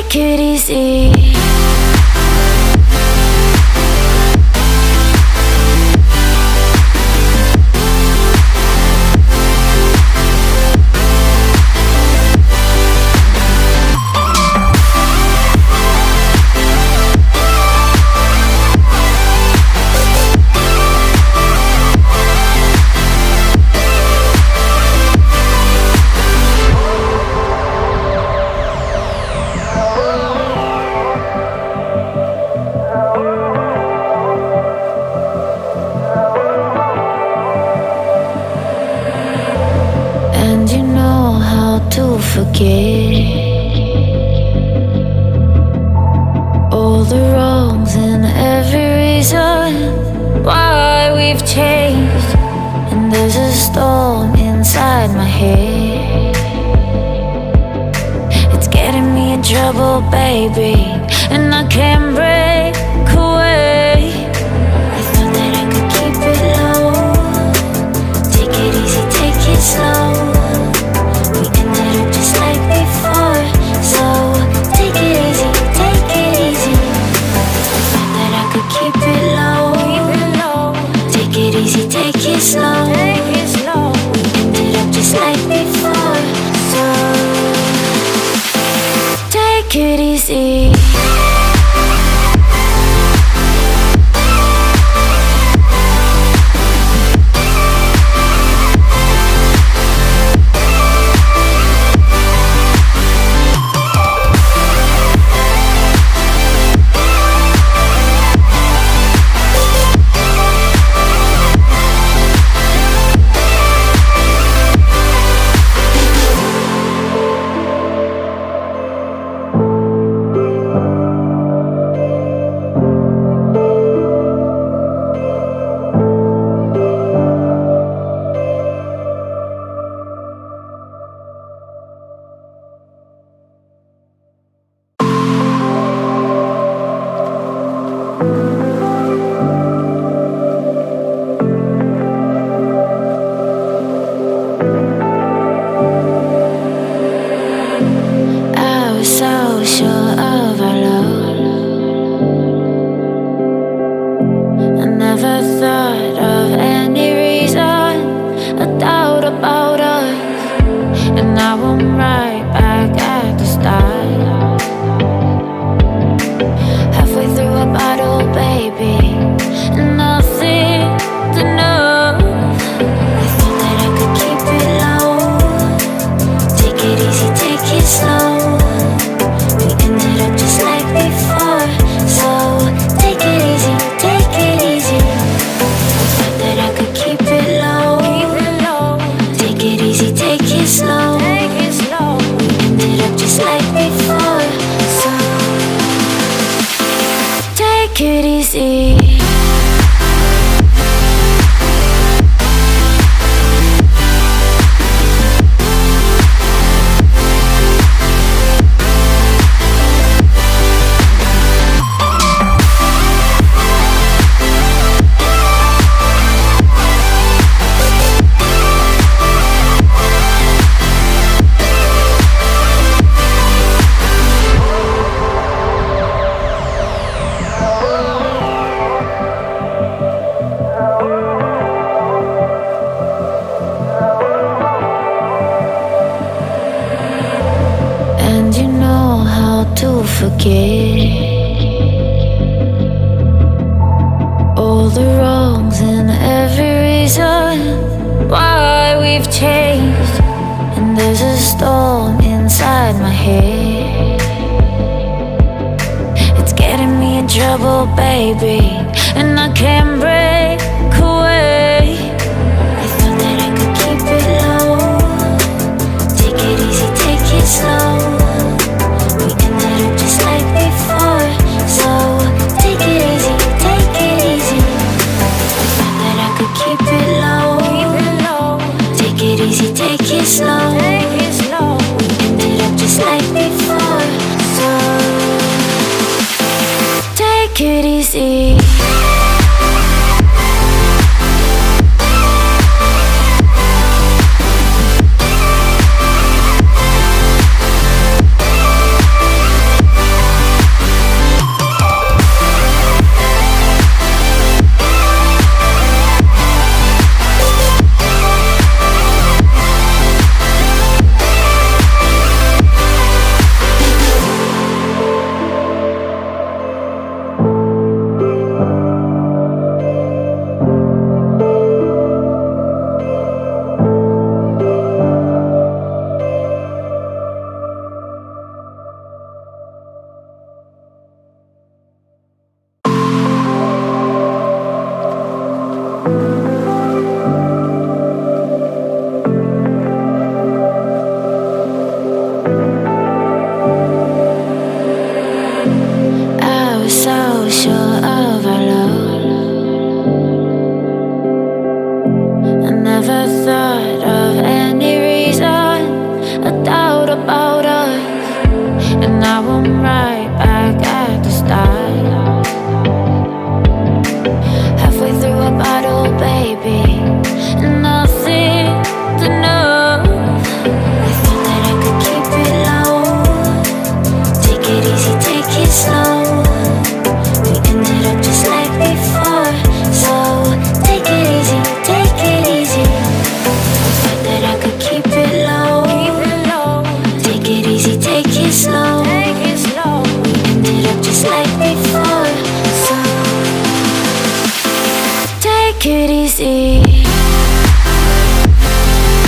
Take it easy. Forget all the wrongs and every reason why we've changed. And there's a storm inside my head. It's getting me in trouble, baby, and I can't break away. I thought that I could keep it low. Take it easy, take it slow. Just like before, so take it easy, take it easy. I thought that I could keep it low, take it easy, take it slow. We ended up just like before, so take it easy. All the wrongs and every reason why we've changed. And there's a storm inside my head. It's getting me in trouble, baby, and I can't break away. I thought that I could keep it low. Take it easy, take it slow. We ended up just like before, so take it easy, take it easy. I thought that I could keep it low. Take it easy, take it slow. We ended up just like before, so take it easy. and now I'm right back at the start. Halfway through a bottle, baby, and nothing to know. I thought that I could keep it low. Take it easy, take it slow. We ended up just like before, so take it easy, take it easy. I thought that I could keep it low. Take it easy, take it slow. We ended up just like before, so take it easy.